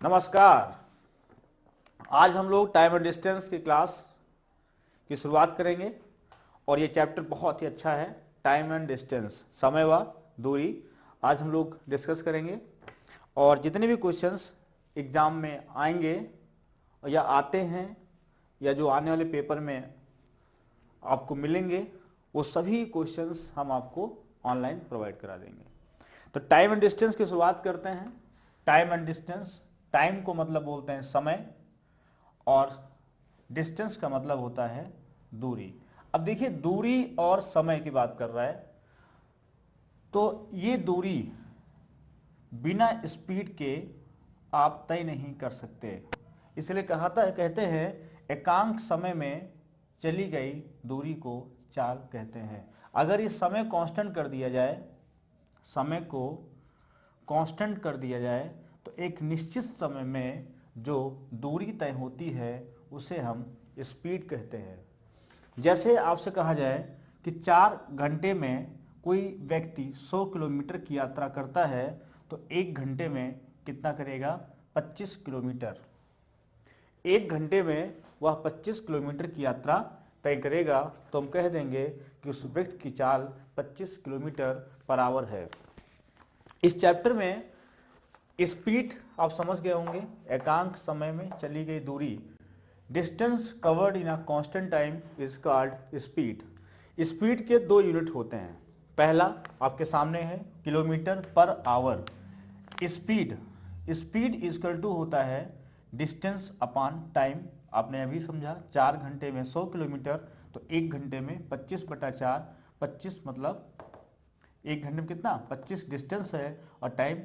नमस्कार। आज हम लोग टाइम एंड डिस्टेंस की क्लास की शुरुआत करेंगे और ये चैप्टर बहुत ही अच्छा है। टाइम एंड डिस्टेंस, समय व दूरी, आज हम लोग डिस्कस करेंगे। और जितने भी क्वेश्चंस एग्जाम में आएंगे या आते हैं या जो आने वाले पेपर में आपको मिलेंगे, वो सभी क्वेश्चंस हम आपको ऑनलाइन प्रोवाइड करा देंगे। तो टाइम एंड डिस्टेंस की शुरुआत करते हैं। टाइम एंड डिस्टेंस, टाइम को मतलब बोलते हैं समय और डिस्टेंस का मतलब होता है दूरी। अब देखिए, दूरी और समय की बात कर रहा है, तो ये दूरी बिना स्पीड के आप तय नहीं कर सकते। इसलिए कहते हैं एकांक समय में चली गई दूरी को चाल कहते हैं। अगर इस समय कांस्टेंट कर दिया जाए, समय को कांस्टेंट कर दिया जाए, तो एक निश्चित समय में जो दूरी तय होती है उसे हम स्पीड कहते हैं। जैसे आपसे कहा जाए कि 4 घंटे में कोई व्यक्ति 100 किलोमीटर की यात्रा करता है, तो 1 घंटे में कितना करेगा? 25 किलोमीटर। 1 घंटे में वह 25 किलोमीटर की यात्रा तय करेगा, तो हम कह देंगे कि उस व्यक्ति की चाल 25 किलोमीटर पर आवर है। इस चैप्टर में स्पीड आप समझ गए होंगे, एकांक समय में चली गई दूरी। Distance covered in a constant time is called speed. Speed के 2 यूनिट होते हैं। पहला आपके सामने है kilometre per hour. Speed is equal to होता है डिस्टेंस अपॉन टाइम। आपने अभी समझा, 4 घंटे में 100 किलोमीटर, तो 1 घंटे में 25/4। 25 मतलब 1 घंटे में कितना? 25 डिस्टेंस है और टाइम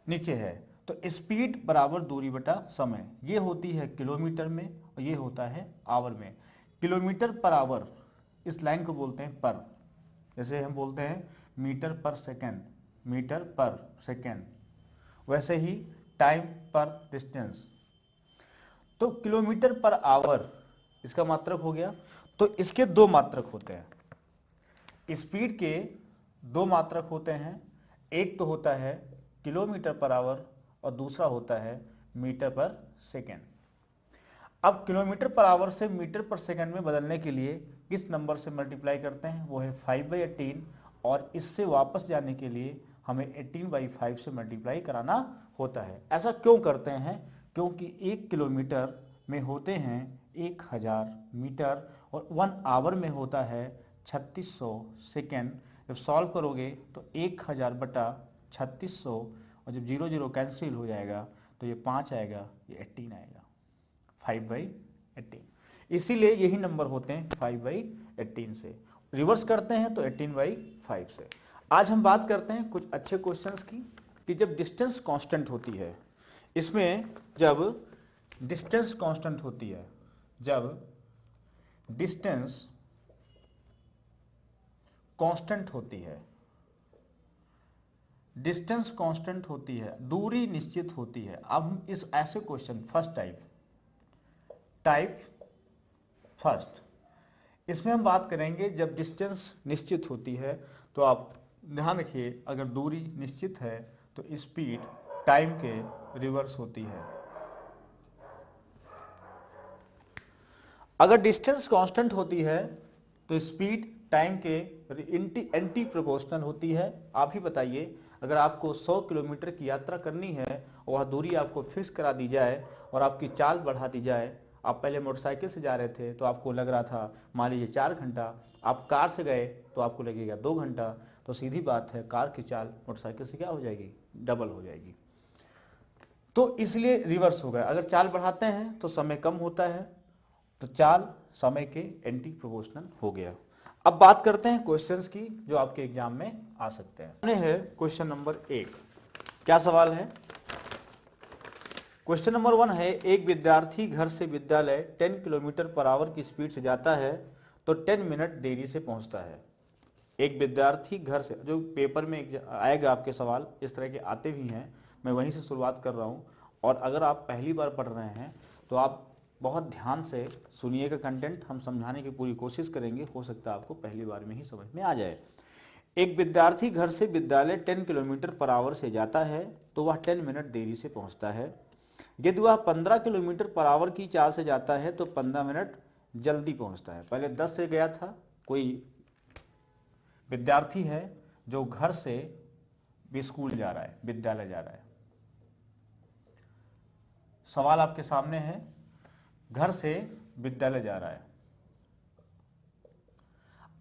नीचे है। तो स्पीड बराबर दूरी बटा समय, ये होती है किलोमीटर में और ये होता है आवर में। किलोमीटर पर आवर, इस लाइन को बोलते हैं पर। जैसे हम बोलते हैं मीटर पर सेकेंड, मीटर पर सेकेंड, वैसे ही टाइम पर डिस्टेंस। तो किलोमीटर पर आवर इसका मात्रक हो गया। तो इसके 2 मात्रक होते हैं। स्पीड के 2 मात्रक होते हैं। एक तो होता है किलोमीटर पर आवर और दूसरा होता है मीटर पर सेकेंड। अब किलोमीटर पर आवर से मीटर पर सेकेंड में बदलने के लिए किस नंबर से मल्टीप्लाई करते हैं? वो है 5/18। और इससे वापस जाने के लिए हमें 18/5 से मल्टीप्लाई कराना होता है। ऐसा क्यों करते हैं? क्योंकि 1 किलोमीटर में होते हैं 1000 मीटर और 1 आवर में होता है 3600 सेकेंड। जब सॉल्व करोगे तो 1000 बटा 3600, और जब 0 0 कैंसिल हो जाएगा तो ये 5 आएगा, ये 18 आएगा, 5/18। इसीलिए यही नंबर होते हैं 5/18 से। रिवर्स करते हैं तो 18/5 से। आज हम बात करते हैं कुछ अच्छे क्वेश्चंस की, कि जब डिस्टेंस कांस्टेंट होती है, इसमें जब डिस्टेंस कांस्टेंट होती है, जब डिस्टेंस कांस्टेंट होती है, डिस्टेंस कांस्टेंट होती है, दूरी निश्चित होती है। अब हम इस ऐसे क्वेश्चन, फर्स्ट टाइप फर्स्ट, इसमें हम बात करेंगे जब डिस्टेंस निश्चित होती है। तो आप ध्यान रखिए, अगर दूरी निश्चित है तो स्पीड टाइम के रिवर्स होती है। अगर डिस्टेंस कांस्टेंट होती है तो स्पीड टाइम के एंटी प्रोपोर्शनल होती है। आप ही बताइए, अगर आपको 100 किलोमीटर की यात्रा करनी है और वह दूरी आपको फिक्स करा दी जाए और आपकी चाल बढ़ा दी जाए, आप पहले मोटरसाइकिल से जा रहे थे तो आपको लग रहा था मान लीजिए 4 घंटा, आप कार से गए तो आपको लगेगा 2 घंटा, तो सीधी बात है कार की चाल मोटरसाइकिल से क्या हो जाएगी? डबल हो जाएगी। तो इसलिए रिवर्स होगा। अगर चाल बढ़ाते हैं तो समय कम होता है, तो चाल समय के एंटी प्रोपोर्शनल हो गया। अब बात करते हैं क्वेश्चंस की जो आपके एग्जाम में आ सकते हैं। हमने है क्वेश्चन नंबर 1। क्या सवाल है? क्वेश्चन नंबर 1 है, एक विद्यार्थी घर से विद्यालय 10 किलोमीटर पर आवर की स्पीड से जाता है तो 10 मिनट देरी से पहुंचता है। एक विद्यार्थी घर से, जो पेपर में आएगा आपके सवाल इस तरह के आते भी हैं, मैं वहीं से शुरुआत कर रहा हूं। और अगर आप पहली बार पढ़ रहे हैं तो आप बहुत ध्यान से सुनिएगा कंटेंट, हम समझाने की पूरी कोशिश करेंगे। हो सकता है आपको पहली बार में ही समझ में आ जाए। एक विद्यार्थी घर से विद्यालय 10 किलोमीटर पर आवर से जाता है तो वह 10 मिनट देरी से पहुंचता है। यदि वह 15 किलोमीटर पर आवर की चाल से जाता है तो 15 मिनट जल्दी पहुंचता है। पहले 10 से गया था, कोई विद्यार्थी है जो घर से भी स्कूल जा रहा है, विद्यालय जा रहा है। सवाल आपके सामने है, घर से विद्यालय जा रहा है।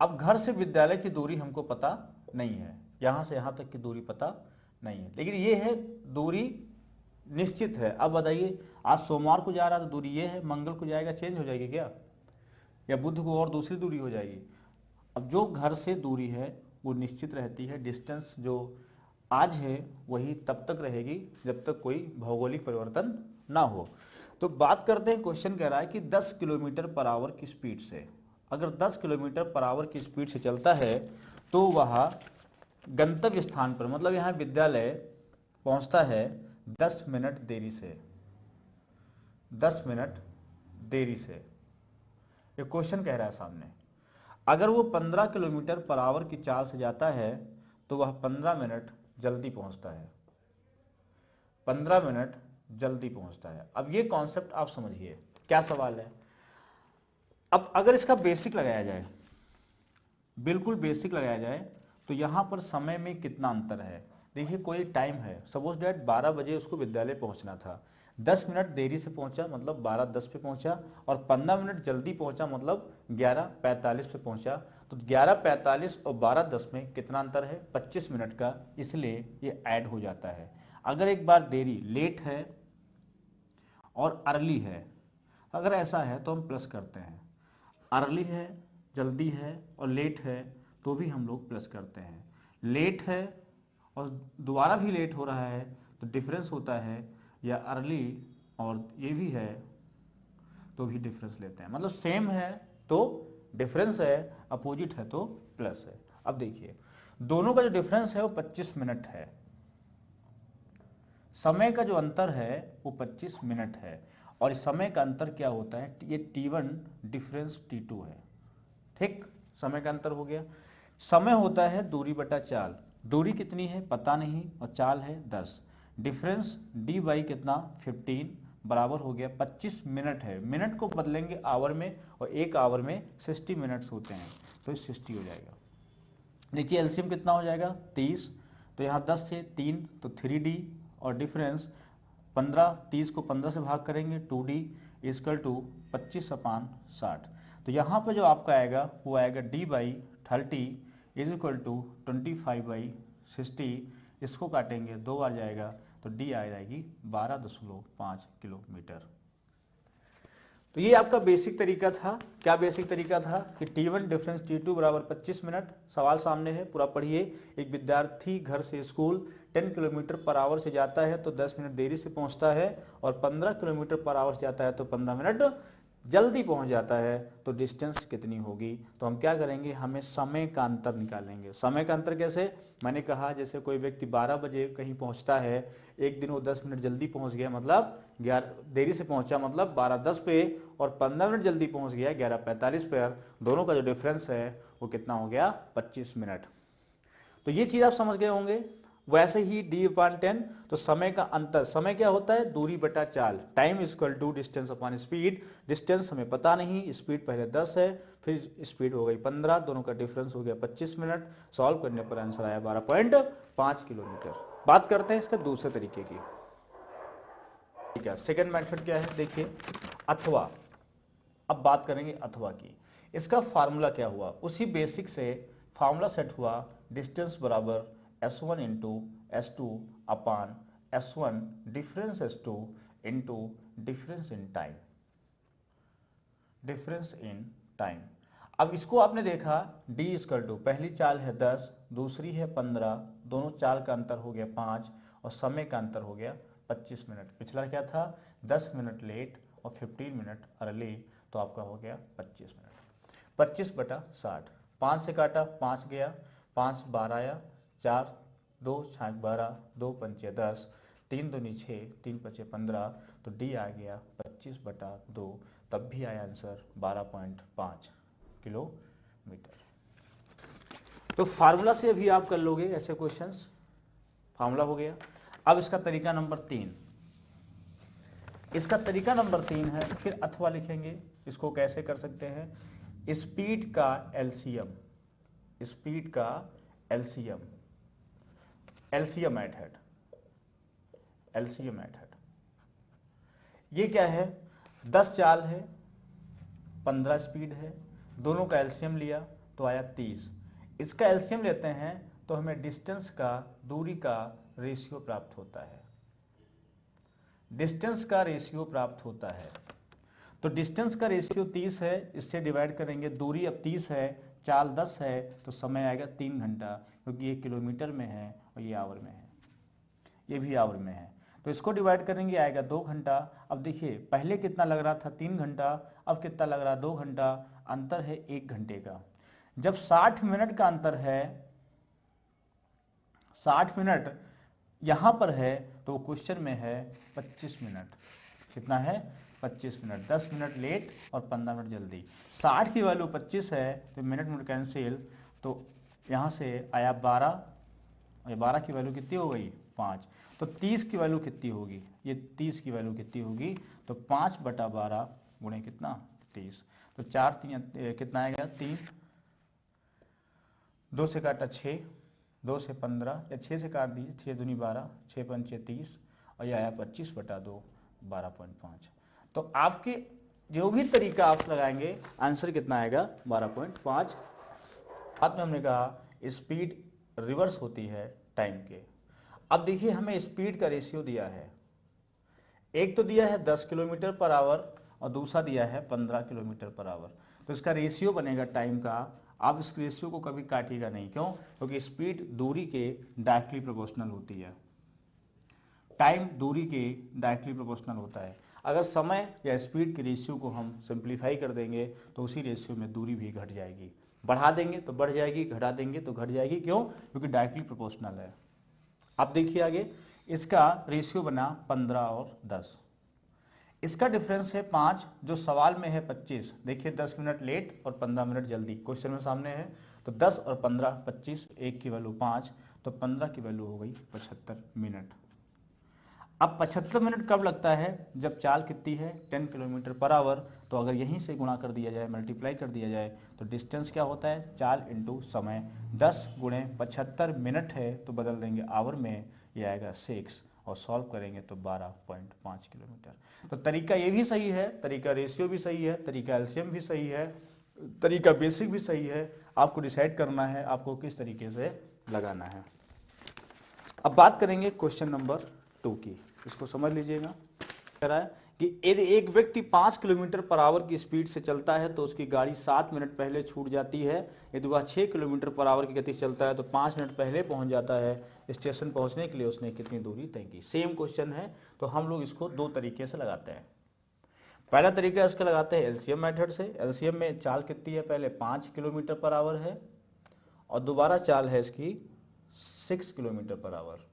अब घर से विद्यालय की दूरी हमको पता नहीं है, यहां से यहां तक की दूरी पता नहीं है, लेकिन ये है दूरी निश्चित है। अब बताइए, आज सोमवार को जा रहा तो दूरी ये है, मंगल को जाएगा चेंज हो जाएगी क्या, या बुध को और दूसरी दूरी हो जाएगी। अब जो घर से दूरी है वो निश्चित रहती है, डिस्टेंस जो आज है वही तब तक रहेगी जब तक कोई भौगोलिक परिवर्तन ना हो। तो बात करते हैं, क्वेश्चन कह रहा है कि 10 किलोमीटर पर आवर की स्पीड से, अगर 10 किलोमीटर पर आवर की स्पीड से चलता है तो वह गंतव्य स्थान पर, मतलब यहाँ विद्यालय पहुंचता है 10 मिनट देरी से, 10 मिनट देरी से। ये क्वेश्चन कह रहा है सामने। अगर वो 15 किलोमीटर पर आवर की चाल से जाता है तो वह 15 मिनट जल्दी पहुंचता है, 15 मिनट जल्दी पहुंचता है। अब ये कॉन्सेप्ट आप समझिए क्या सवाल है। अब अगर इसका बेसिक लगाया जाए, बिल्कुल बेसिक लगाया जाए, तो यहां पर समय में कितना अंतर है। देखिए, कोई टाइम है, सपोज डेट 12 बजे उसको विद्यालय पहुंचना था, 10 मिनट देरी से पहुंचा मतलब 12:10 पे पहुंचा, और 15 मिनट जल्दी पहुंचा मतलब 11:45 पे पहुंचा। तो 11:45 और 12:10 में कितना अंतर है, 25 मिनट का, इसलिए ये ऐड हो जाता है। अगर एक बार देरी, लेट है और अर्ली है, अगर ऐसा है तो हम प्लस करते हैं। अर्ली है, जल्दी है, और लेट है तो भी हम लोग प्लस करते हैं। लेट है और दोबारा भी लेट हो रहा है तो डिफरेंस होता है, या अर्ली और ये भी है तो भी डिफरेंस लेते हैं। मतलब सेम है तो डिफरेंस है, अपोजिट है तो प्लस है। अब देखिए, दोनों का जो डिफरेंस है वो 25 मिनट है, समय का जो अंतर है वो 25 मिनट है, और इस समय का अंतर क्या होता है, ये T1 डिफरेंस T2 है। ठीक, समय का अंतर हो गया। समय होता है दूरी बटा चाल, दूरी कितनी है पता नहीं, और चाल है 10, डिफरेंस d बाई कितना 15 बराबर हो गया 25 मिनट है। मिनट को बदलेंगे आवर में, और एक आवर में 60 मिनट्स होते हैं, तो 60 हो जाएगा। देखिए एलसीएम कितना हो जाएगा 30, तो यहाँ 10 से 3 तो 3d, और डिफरेंस 15, 30 को 15 से भाग करेंगे 2d इजकल टू 25/60। तो यहाँ पर जो आपका आएगा वो आएगा d by 30 is equal to 25/60। इसको काटेंगे 2 बार जाएगा तो d आ जाएगी 12.5 किलोमीटर। तो ये आपका बेसिक तरीका था। क्या बेसिक तरीका था कि T1 डिफरेंस T2 बराबर 25 मिनट। सवाल सामने है, पूरा पढ़िए। एक विद्यार्थी घर से स्कूल 10 किलोमीटर पर आवर से जाता है तो 10 मिनट देरी से पहुंचता है, और 15 किलोमीटर पर आवर से जाता है तो 15 मिनट जल्दी पहुंच जाता है। तो डिस्टेंस कितनी होगी, तो हम क्या करेंगे, हमें समय का अंतर निकालेंगे। समय का अंतर कैसे, मैंने कहा जैसे कोई व्यक्ति 12 बजे कहीं पहुंचता है, एक दिन वो 10 मिनट जल्दी पहुंच गया मतलब 11 देरी से पहुंचा मतलब 12:10 पे, और 15 मिनट जल्दी पहुंच गया 11:45 पर, दोनों का जो डिफरेंस है वो कितना हो गया 25 मिनट। तो ये चीज आप समझ गए होंगे। वैसे ही d/10, तो समय का अंतर, समय क्या होता है दूरी बटा चाल, time equal to distance upon speed. Distance हमें पता नहीं, स्पीड पहले 10 है, फिर स्पीड हो गई 15, दोनों का डिफरेंस हो गया 25 मिनट। सॉल्व करने पर आंसर आया 12.5 किलोमीटर। बात करते हैं इसके दूसरे तरीके की। ठीक है, सेकेंड मेथड क्या है देखिए, अथवा। अब बात करेंगे अथवा की। इसका फार्मूला क्या हुआ, उसी बेसिक से फार्मूला सेट हुआ, डिस्टेंस बराबर S1 into S2 upon S1 difference S2 into difference in time, difference in time. अब इसको आपने देखा d इक्वल टू, पहली चाल है 10, दूसरी है 15, दोनों चाल का अंतर हो गया 5, और समय का अंतर हो गया 25 मिनट। पिछला क्या था 10 मिनट लेट और 15 मिनट अर्ली, तो आपका हो गया 25 मिनट। 25/60, 5 से काटा 5 गया, 5 12 आया, 4 2 6 12, 2 पंचे 10, 3 दूनी 6, 3 पचे 15, तो डी आ गया 25/2, तब भी आया आंसर 12.5 किलोमीटर। तो फार्मूला से भी आप कर लोगे ऐसे क्वेश्चंस, फार्मूला हो गया। अब इसका तरीका नंबर 3, इसका तरीका नंबर 3 है, फिर अथवा लिखेंगे। इसको कैसे कर सकते हैं, स्पीड का एलसीएम, स्पीड का LCM, LCM eight head, LCM eight head. ये क्या है, 10 चाल है, 15 स्पीड है, दोनों का एलसीएम लिया तो आया 30। इसका एलसीएम लेते हैं तो हमें डिस्टेंस का, दूरी का रेशियो प्राप्त होता है, डिस्टेंस का रेशियो प्राप्त होता है। तो डिस्टेंस का रेशियो 30 है, इससे डिवाइड करेंगे, दूरी अब 30 है, चाल 10 है, तो समय आएगा 3 घंटा, क्योंकि ये किलोमीटर में है और ये आवर में है, ये भी आवर में है। तो इसको डिवाइड करेंगे, आएगा 2 घंटा। अब देखिए पहले कितना लग रहा था, 3 घंटा, अब कितना लग रहा है, 2 घंटा, अंतर है 1 घंटे का। जब 60 मिनट का अंतर है, 60 मिनट यहां पर है, तो क्वेश्चन में है 25 मिनट। कितना है, 25 मिनट, 10 मिनट लेट और 15 मिनट जल्दी। 60 की वैल्यू 25 है, तो मिनट मिनट कैंसिल, तो यहाँ से आया 12, और 12 की वैल्यू कितनी हो गई, 5। तो 30 की वैल्यू कितनी होगी, ये 30 की वैल्यू कितनी होगी, तो 5/12 गुणे कितना, 30। तो 4 3 कितना आएगा, 3, 2 से काटा 6, 2 से 15, या 6 से काट दीजिए, 6 दूनी 12, 6 पंचे 30, और यह आया 25/2, 12.5। तो आपके जो भी तरीका आप लगाएंगे, आंसर कितना आएगा, 12.5। बाद में हमने कहा स्पीड रिवर्स होती है टाइम के। अब देखिए हमें स्पीड का रेशियो दिया है, एक तो दिया है 10 किलोमीटर पर आवर और दूसरा दिया है 15 किलोमीटर पर आवर। तो इसका रेशियो बनेगा टाइम का। आप इस रेशियो को कभी काटिएगा नहीं, क्यों, क्योंकि स्पीड दूरी के डायरेक्टली प्रोपोर्शनल होती है, टाइम दूरी के डायरेक्टली प्रोपोर्शनल होता है। अगर समय या स्पीड के रेशियो को हम सिंप्लीफाई कर देंगे तो उसी रेशियो में दूरी भी घट जाएगी, बढ़ा देंगे तो बढ़ जाएगी, घटा देंगे तो घट जाएगी। क्यों, क्योंकि डायरेक्टली प्रोपोर्शनल है। अब देखिए आगे, इसका रेशियो बना 15 और 10, इसका डिफरेंस है 5, जो सवाल में है 25। देखिए 10 मिनट लेट और 15 मिनट जल्दी क्वेश्चन में सामने है। तो 10 और 15 25, एक की वैल्यू 5, तो 15 की वैल्यू हो गई 75 मिनट। अब 75 मिनट कब लगता है, जब चाल कितनी है, 10 किलोमीटर पर आवर। तो अगर यहीं से गुणा कर दिया जाए, मल्टीप्लाई कर दिया जाए, तो डिस्टेंस क्या होता है, चाल इंटू समय। 10 गुणे 75 मिनट है तो बदल देंगे आवर में, ये आएगा 6, और सॉल्व करेंगे तो 12.5 किलोमीटर। तो तरीका ये भी सही है, तरीका रेशियो भी सही है, तरीका एलसीएम भी सही है, तरीका बेसिक भी सही है। आपको डिसाइड करना है आपको किस तरीके से लगाना है। अब बात करेंगे क्वेश्चन नंबर 2 की, इसको समझ लीजिएगा। कह रहा है कि यदि एक व्यक्ति 5 किलोमीटर पर आवर की स्पीड से चलता है तो उसकी गाड़ी 7 मिनट पहले छूट जाती है। यदि वह 6 किलोमीटर पर आवर की गति से चलता है तो 5 मिनट पहले पहुंच जाता है। स्टेशन पहुंचने के लिए उसने कितनी दूरी तय की। सेम क्वेश्चन है, तो हम लोग इसको 2 तरीके से लगाते हैं। पहला तरीका इसका लगाते हैं एलसीएम मेथड से। एलसीएम में चाल कितनी है, पहले 5 किलोमीटर पर आवर है और दोबारा चाल है इसकी 6 किलोमीटर पर आवर।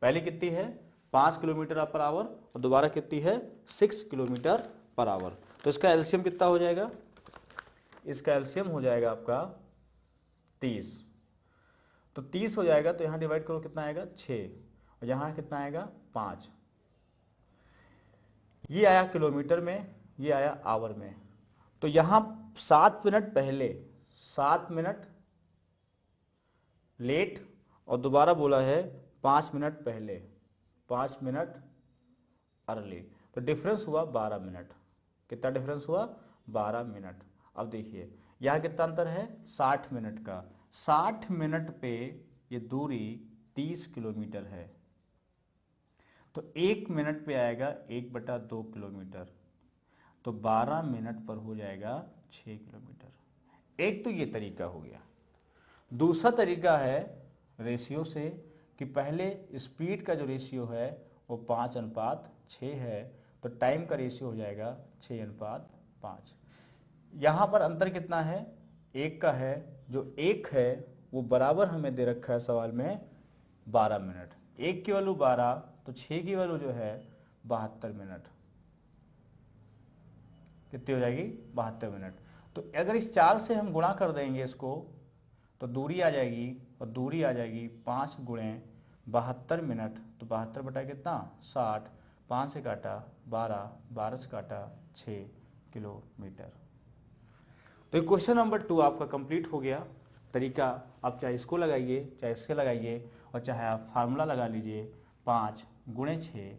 पहले कितनी है, 5 किलोमीटर पर आवर, और दोबारा कितनी है, 6 किलोमीटर पर आवर। तो इसका एलसीएम कितना हो जाएगा, इसका एलसीएम हो जाएगा आपका 30। तो 30 हो जाएगा, तो यहां डिवाइड करो कितना आएगा, 6, और यहां कितना आएगा, 5। ये आया किलोमीटर में, ये आया आवर में। तो यहां 7 मिनट पहले, 7 मिनट लेट, और दोबारा बोला है 5 मिनट पहले, 5 मिनट अर्ली। तो डिफरेंस हुआ 12 मिनट। कितना डिफरेंस हुआ, 12 मिनट। अब देखिए यहां कितना अंतर है, 60 मिनट का। 60 मिनट पे ये दूरी 30 किलोमीटर है, तो 1 मिनट पे आएगा 1/2 किलोमीटर। तो 12 मिनट पर हो जाएगा 6 किलोमीटर। एक तो ये तरीका हो गया। दूसरा तरीका है रेशियो से, कि पहले स्पीड का जो रेशियो है वो 5:6 है, तो टाइम का रेशियो हो जाएगा 6:5। यहाँ पर अंतर कितना है, 1 का है। जो 1 है वो बराबर हमें दे रखा है सवाल में 12 मिनट। 1 की वैल्यू 12, तो 6 की वैल्यू जो है 72 मिनट। कितनी हो जाएगी, 72 मिनट। तो अगर इस चाल से हम गुणा कर देंगे इसको, तो दूरी आ जाएगी, और दूरी आ जाएगी 5 गुणे 72 मिनट, तो 72 बटा कितना 60, 5 से काटा 12, 12 से काटा 6 किलोमीटर। तो ये क्वेश्चन नंबर 2 आपका कंप्लीट हो गया। तरीका आप चाहे इसको लगाइए चाहे इसके लगाइए, और चाहे आप फार्मूला लगा लीजिए 5 गुणे 6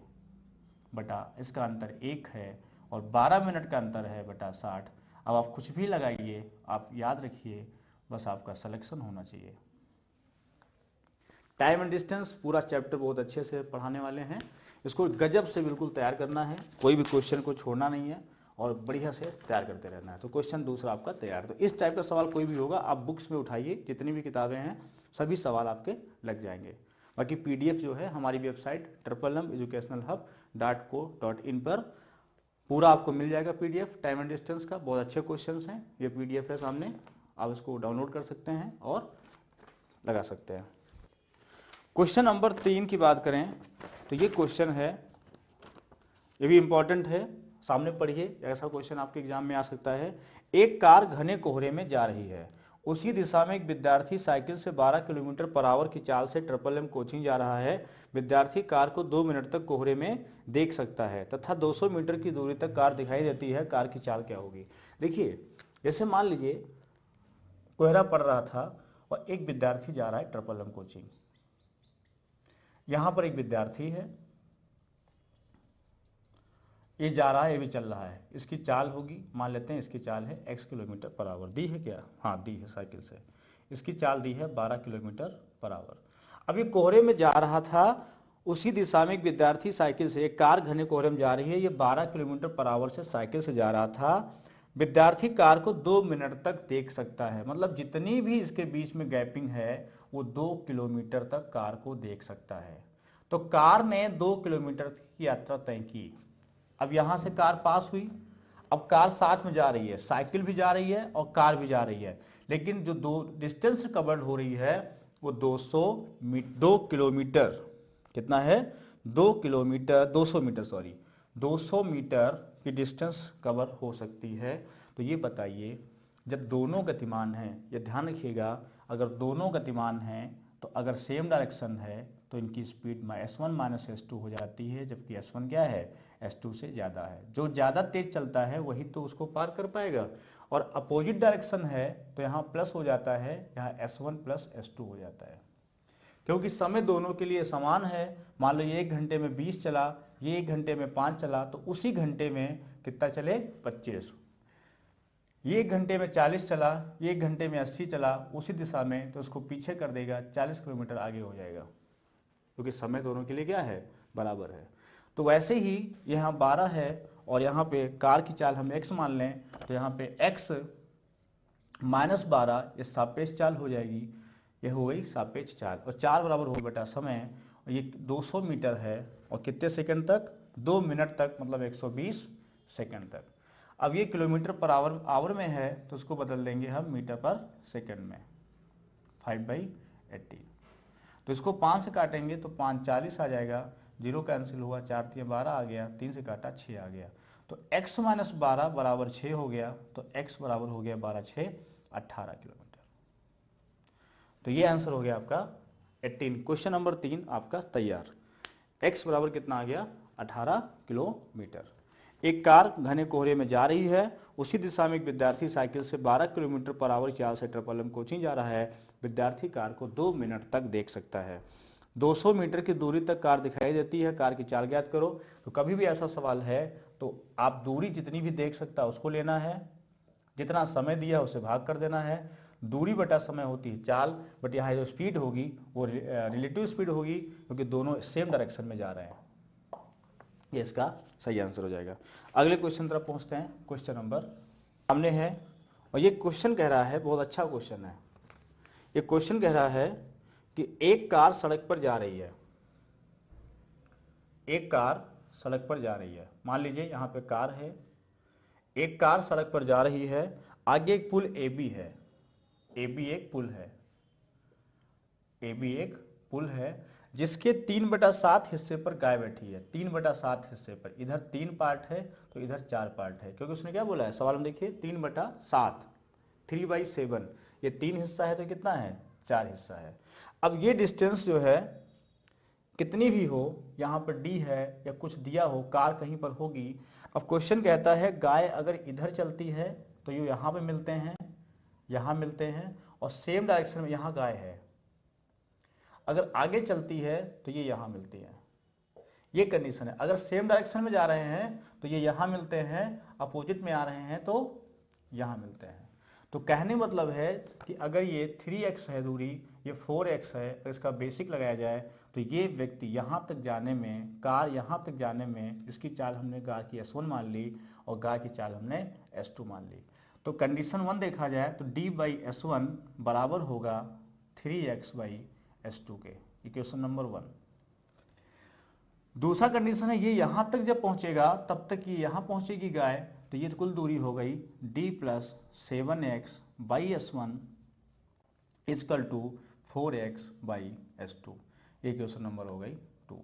बटा इसका अंतर 1 है और 12 मिनट का अंतर है बटा 60। अब आप कुछ भी लगाइए, आप याद रखिए बस आपका सिलेक्शन होना चाहिए। टाइम एंड डिस्टेंस पूरा चैप्टर बहुत अच्छे से पढ़ाने वाले हैं, इसको गजब से बिल्कुल तैयार करना है, कोई भी क्वेश्चन को छोड़ना नहीं है और बढ़िया से तैयार करते रहना है। तो क्वेश्चन दूसरा आपका तैयार। तो इस टाइप का सवाल कोई भी होगा आप बुक्स में उठाइए, जितनी भी किताबें हैं सभी सवाल आपके लग जाएंगे। बाकी PDF जो है हमारी वेबसाइट triplemeducationalhub.co.in पर पूरा आपको मिल जाएगा PDF टाइम एंड डिस्टेंस का। बहुत अच्छे क्वेश्चंस हैं, ये PDF है सामने, आप इसको डाउनलोड कर सकते हैं और लगा सकते हैं। क्वेश्चन नंबर 3 की बात करें तो ये क्वेश्चन है, ये भी इंपॉर्टेंट है, सामने पढ़िए, ऐसा क्वेश्चन आपके एग्जाम में आ सकता है। एक कार घने कोहरे में जा रही है, उसी दिशा में एक विद्यार्थी साइकिल से 12 किलोमीटर पर आवर की चाल से ट्रिपल कोचिंग जा रहा है। विद्यार्थी कार को 2 मिनट तक कोहरे में देख सकता है तथा 200 मीटर की दूरी तक कार दिखाई देती है। कार की चाल क्या होगी? देखिए, जैसे मान लीजिए कोहरा पड़ रहा था और एक विद्यार्थी जा रहा है ट्रिपल कोचिंग। यहां पर एक विद्यार्थी है, ये जा रहा है, ये भी चल रहा है, इसकी चाल होगी, मान लेते हैं इसकी चाल है x किलोमीटर पर आवर, दी है क्या? हाँ दी है, साइकिल से इसकी चाल दी है 12 किलोमीटर पर आवर। अब ये कोहरे में जा रहा था, उसी दिशा में एक विद्यार्थी साइकिल से, एक कार घने कोहरे में जा रही है, ये 12 किलोमीटर पर आवर से साइकिल से जा रहा था। विद्यार्थी कार को 2 मिनट तक देख सकता है, मतलब जितनी भी इसके बीच में गैपिंग है वो 2 किलोमीटर तक कार को देख सकता है। तो कार ने 2 किलोमीटर की यात्रा तय की। अब यहां से कार पास हुई, अब कार साथ में जा रही है, साइकिल भी जा रही है और कार भी जा रही है, लेकिन जो दो डिस्टेंस कवर्ड हो रही है वो 2 किलोमीटर, कितना है? 2 किलोमीटर, 200 मीटर, सॉरी 200 मीटर की डिस्टेंस कवर हो सकती है। तो ये बताइए, जब दोनों गतिमान हैं, ये ध्यान रखिएगा, अगर दोनों गतिमान हैं तो अगर सेम डायरेक्शन है तो इनकी स्पीड S1 - S2 हो जाती है, जबकि S1 क्या है? S2 से ज़्यादा है। जो ज़्यादा तेज चलता है वही तो उसको पार कर पाएगा, और अपोजिट डायरेक्शन है तो यहाँ प्लस हो जाता है, यहाँ S1 + S2 हो जाता है, क्योंकि समय दोनों के लिए समान है। मान लो ये 1 घंटे में 20 चला, ये 1 घंटे में 5 चला, तो उसी घंटे में कितना चले? 25। ये 1 घंटे में 40 चला, ये 1 घंटे में 80 चला उसी दिशा में, तो उसको पीछे कर देगा, 40 किलोमीटर आगे हो जाएगा, क्योंकि समय दोनों के लिए क्या है? बराबर है। तो वैसे ही यहाँ 12 है और यहाँ पे कार की चाल हम x मान लें, तो यहाँ पे x - 12 ये सापेक्ष चाल हो जाएगी, ये हो गई सापेक्ष चाल, और चाल बराबर हो बेटा समय, और ये 200 मीटर है और कितने सेकंड तक? 2 मिनट तक, मतलब 120 सेकंड तक। अब ये किलोमीटर पर आवर में है तो उसको बदल देंगे हम मीटर पर सेकंड में, 5/80। तो इसको 5 से काटेंगे तो 5 40 आ जाएगा, 0 कैंसिल हुआ, 4 3 12 आ गया, 3 से काटा 6 आ गया, तो x - 12 बराबर 6 हो गया, तो x बराबर हो गया 12 6 18 किलोमीटर। तो ये आंसर हो गया आपका 18। क्वेश्चन नंबर 3 आपका तैयार। x बराबर कितना आ गया? 18 किलोमीटर। एक कार घने कोहरे में जा रही है, उसी दिशा में एक विद्यार्थी साइकिल से 12 किलोमीटर पर आवर चाल से ट्रिपल कोचिंग जा रहा है। विद्यार्थी कार को 2 मिनट तक देख सकता है। 200 मीटर की दूरी तक कार दिखाई देती है, कार की चाल ज्ञात करो। तो कभी भी ऐसा सवाल है तो आप दूरी जितनी भी देख सकता है उसको लेना है, जितना समय दिया है उसे भाग कर देना है। दूरी बटा समय होती है चाल, बट यहाँ जो स्पीड होगी वो रिलेटिव स्पीड होगी, क्योंकि दोनों सेम डायरेक्शन में जा रहे हैं। ये इसका सही आंसर हो जाएगा। अगले क्वेश्चन तरफ पहुंचते हैं। क्वेश्चन नंबर सामने है, और ये क्वेश्चन कह रहा है, बहुत अच्छा क्वेश्चन है। ये क्वेश्चन कह रहा है कि एक कार सड़क पर जा रही है, एक कार सड़क पर जा रही है। मान लीजिए यहाँ पे कार है, एक कार सड़क पर जा रही है, आगे एक पुल AB है, AB एक पुल है, AB एक पुल है, जिसके 3/7 हिस्से पर गाय बैठी है। 3/7 हिस्से पर, इधर 3 पार्ट है तो इधर 4 पार्ट है, क्योंकि उसने क्या बोला है सवाल में, देखिए 3/7, 3/7, ये 3 हिस्सा है तो कितना है, 4 हिस्सा है। अब ये डिस्टेंस जो है कितनी भी हो, यहाँ पर डी है या कुछ दिया हो, कार कहीं पर होगी। अब क्वेश्चन कहता है गाय अगर इधर चलती है तो ये यहाँ पे मिलते हैं, यहाँ मिलते हैं, और सेम डायरेक्शन में यहाँ गाय है। अगर आगे चलती है तो ये यहाँ मिलती है। ये कंडीशन है। अगर सेम डायरेक्शन में जा रहे हैं तो ये यहाँ मिलते हैं, अपोजिट में आ रहे हैं तो यहाँ मिलते हैं। तो कहने मतलब है कि अगर ये 3x है दूरी, ये 4x है, अगर इसका बेसिक लगाया जाए तो ये व्यक्ति यहाँ तक जाने में, कार यहाँ तक जाने में, इसकी चाल हमने कार की S1 मान ली और गाय की चाल हमने S2 मान ली। तो कंडीशन 1 देखा जाए तो d/S1 बराबर होगा 3x/S2 के, इक्वेशन नंबर 1। दूसरा कंडीशन है ये यहाँ तक जब पहुँचेगा तब तक ये यहाँ पहुँचेगी गाय, तो ये कुल दूरी हो गई d + 7x/S1 equal to 4x/S2। ये क्वेश्चन नंबर हो गई 2।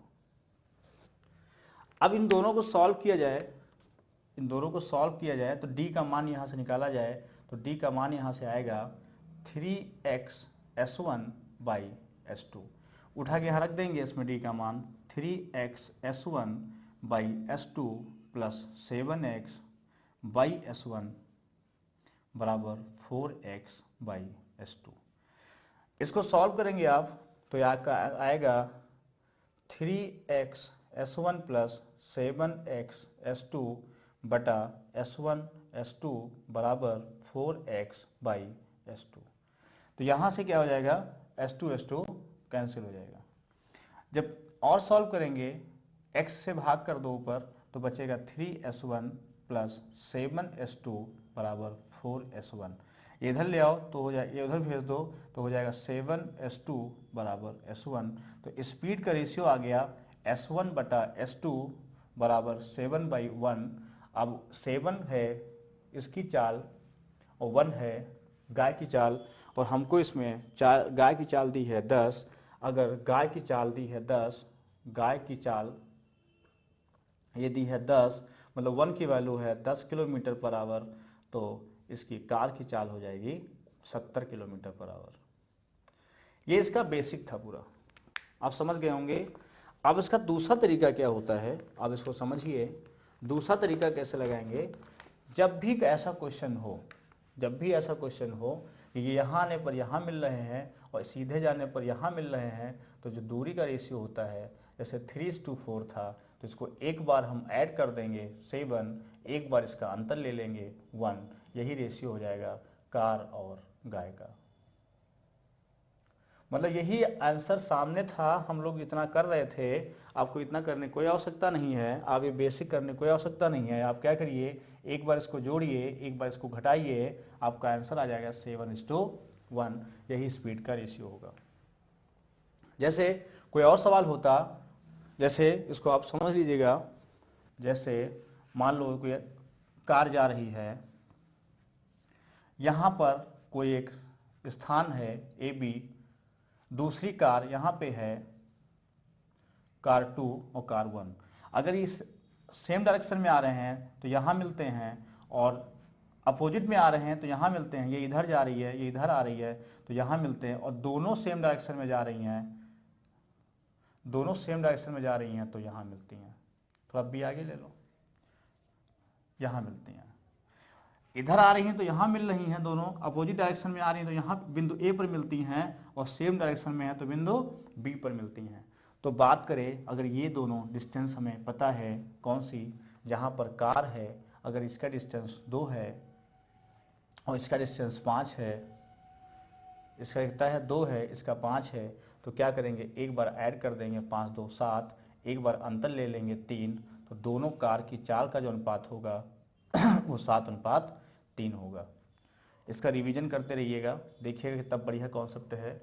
अब इन दोनों को सॉल्व किया जाए, तो d का मान यहाँ से निकाला जाए तो d का मान यहाँ से आएगा 3x/S1/S2। उठा के यहाँ रख देंगे, इसमें d का मान 3x/S1/S2 + 7x/S1 बराबर 4x/S2। इसको सॉल्व करेंगे आप तो आएगा 3x/S1 + 7x/S2 बटा S1/S2 बराबर 4x/S2। तो यहाँ से क्या हो जाएगा, S2 कैंसिल हो जाएगा। जब और सॉल्व करेंगे, x से भाग कर दो ऊपर तो बचेगा 3S1 + 7S2 बराबर 4S1। इधर ले आओ तो हो जाए, ये उधर भेज दो तो हो जाएगा 7S2 बराबर S1। तो स्पीड का रेशियो आ गया S1 बटा S2 बराबर 7/1। अब 7 है इसकी चाल और 1 है गाय की चाल, और हमको इसमें गाय की चाल दी है 10। अगर गाय की चाल दी है 10, गाय की चाल ये दी है 10, मतलब 1 की वैल्यू है 10 किलोमीटर पर आवर, तो इसकी कार की चाल हो जाएगी 70 किलोमीटर पर आवर। ये इसका बेसिक था पूरा, आप समझ गए होंगे। अब इसका दूसरा तरीका क्या होता है, आप इसको समझिए। दूसरा तरीका कैसे लगाएंगे, जब भी ऐसा क्वेश्चन हो कि ये यहाँ आने पर यहाँ मिल रहे हैं और सीधे जाने पर यहाँ मिल रहे हैं, तो जो दूरी का रेशियो होता है, जैसे 3:4 था तो इसको एक बार हम ऐड कर देंगे 7, एक बार इसका अंतर ले लेंगे 1, यही रेशियो हो जाएगा कार और गाय का। मतलब यही आंसर सामने था, हम लोग इतना कर रहे थे, आपको इतना करने की कोई आवश्यकता नहीं है, आप ये बेसिक करने की कोई आवश्यकता नहीं है। आप क्या करिए, एक बार इसको जोड़िए, एक बार इसको घटाइए, आपका आंसर आ जाएगा 7:1। यही स्पीड का रेशियो होगा। जैसे कोई और सवाल होता, जैसे इसको आप समझ लीजिएगा, जैसे मान लो कोई कार जा रही है, यहाँ पर कोई एक स्थान है AB, दूसरी कार यहाँ पे है कार 2 और कार 1। अगर इस सेम डायरेक्शन में आ रहे हैं तो यहाँ मिलते हैं, और अपोजिट में आ रहे हैं तो यहाँ मिलते हैं। ये इधर जा रही है, ये इधर आ रही है तो यहाँ मिलते हैं, और दोनों सेम डायरेक्शन में जा रही हैं, तो यहाँ मिलती हैं। तो अब भी आगे ले लो, यहाँ मिलती हैं। इधर आ रही हैं तो यहाँ मिल रही हैं, दोनों अपोजिट डायरेक्शन में आ रही हैं तो यहाँ बिंदु A पर मिलती हैं, और सेम डायरेक्शन में है तो बिंदु B पर मिलती हैं। तो बात करें, अगर ये दोनों डिस्टेंस हमें पता है कौन सी, जहाँ पर कार है, अगर इसका डिस्टेंस 2 है और इसका डिस्टेंस 5 है, इसका कितना है 2 है, इसका 5 है, तो क्या करेंगे, एक बार ऐड कर देंगे 5 2 7, एक बार अंतर ले लेंगे 3, तो दोनों कार की चाल का जो अनुपात होगा वो 7:3 होगा। इसका रिवीजन करते रहिएगा, देखिएगा कितना बढ़िया कॉन्सेप्ट है।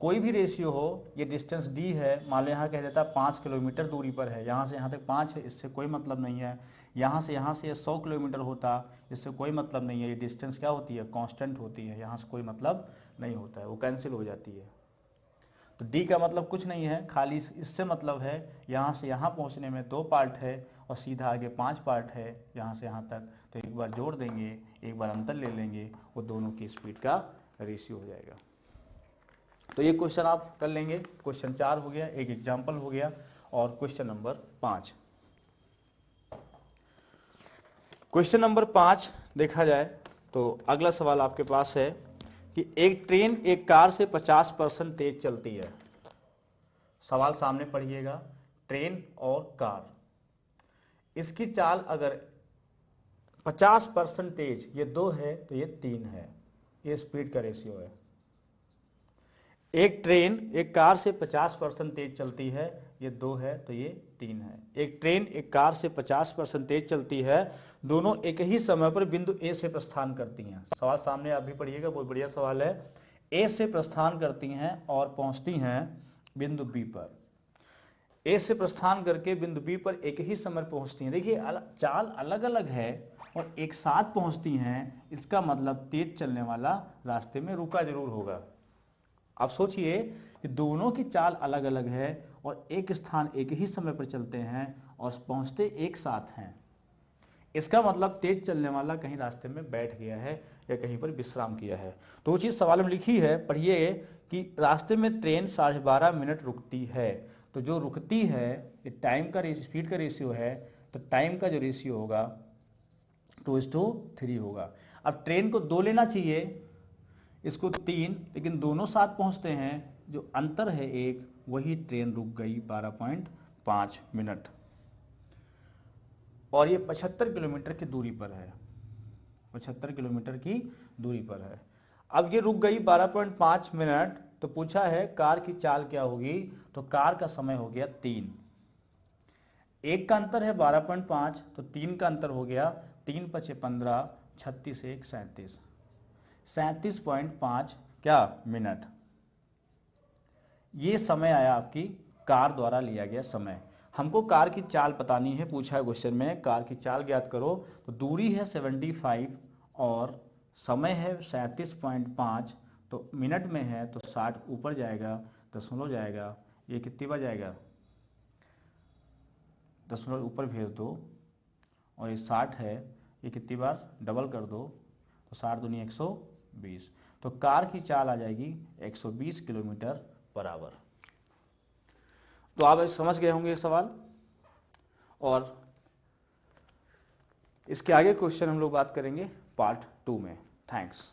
कोई भी रेशियो हो, ये डिस्टेंस D है, मान लो यहाँ कह देता है 5 किलोमीटर दूरी पर है, यहाँ से यहाँ तक 5 है, इससे कोई मतलब नहीं है। यहाँ से ये 100 किलोमीटर होता, इससे कोई मतलब नहीं है। ये डिस्टेंस क्या होती है, कांस्टेंट होती है, यहाँ से कोई मतलब नहीं होता है, वो कैंसिल हो जाती है। तो D का मतलब कुछ नहीं है, खाली इससे मतलब है यहाँ से यहाँ पहुँचने में 2 पार्ट है और सीधा आगे 5 पार्ट है यहाँ से यहाँ तक। तो एक बार जोड़ देंगे, एक बार अंतर ले लेंगे, वो दोनों की स्पीड का रेशियो हो जाएगा। तो ये क्वेश्चन आप कर लेंगे। क्वेश्चन 4 हो गया, एक एग्जाम्पल हो गया, और क्वेश्चन नंबर 5। क्वेश्चन नंबर 5 देखा जाए तो अगला सवाल आपके पास है कि एक ट्रेन एक कार से 50% तेज चलती है। सवाल सामने पढ़िएगा, ट्रेन और कार, इसकी चाल अगर 50% तेज, ये 2 है तो ये 3 है, ये स्पीड का रेशियो है। एक ट्रेन एक कार से 50% तेज चलती है, ये 2 है तो ये 3 है। एक ट्रेन एक कार से 50% तेज चलती है, दोनों एक ही समय पर बिंदु ए से प्रस्थान करती हैं। सवाल सामने आप भी पढ़िएगा, बहुत बढ़िया सवाल है। ए से प्रस्थान करती हैं और पहुंचती हैं बिंदु बी पर। ए से प्रस्थान करके बिंदु बी पर एक ही समय पहुंचती हैं। देखिए चाल अलग अलग है और एक साथ पहुंचती हैं, इसका मतलब तेज चलने वाला रास्ते में रुका जरूर होगा। आप सोचिए कि दोनों की चाल अलग अलग है और एक स्थान एक ही समय पर चलते हैं और पहुंचते एक साथ हैं, इसका मतलब तेज चलने वाला कहीं रास्ते में बैठ गया है या कहीं पर विश्राम किया है। तो वो चीज़ सवाल में लिखी है, पढ़िए कि रास्ते में ट्रेन 12.5 मिनट रुकती है। तो जो रुकती है ये टाइम का स्पीड का रेशियो है, तो टाइम का जो रेशियो होगा 2:3 होगा। अब ट्रेन को 2 लेना चाहिए, इसको 3, लेकिन दोनों साथ पहुंचते हैं, जो अंतर है एक, वही ट्रेन रुक गई 12.5 मिनट। और ये 75 किलोमीटर की दूरी पर है, 75 किलोमीटर की दूरी पर है। अब ये रुक गई 12.5 मिनट, तो पूछा है कार की चाल क्या होगी, तो कार का समय हो गया 3। एक का अंतर है 12.5, तो 3 का अंतर हो गया 3 × 5 = 15, 36 × 1 = 37, 37.5 क्या मिनट। ये समय आया आपकी कार द्वारा लिया गया समय। हमको कार की चाल बतानी है, पूछा है क्वेश्चन में कार की चाल ज्ञात करो। तो दूरी है 75 और समय है 37.5, तो मिनट में है तो 60 ऊपर जाएगा, दशमलव जाएगा, ये कितनी बार जाएगा, दशमलव ऊपर भेज दो, और ये 60 है, ये कितनी बार डबल कर दो, तो 60 दूनी 120। तो कार की चाल आ जाएगी 120 किलोमीटर पर आवर। तो आप समझ गए होंगे ये सवाल, और इसके आगे क्वेश्चन हम लोग बात करेंगे पार्ट 2 में। थैंक्स।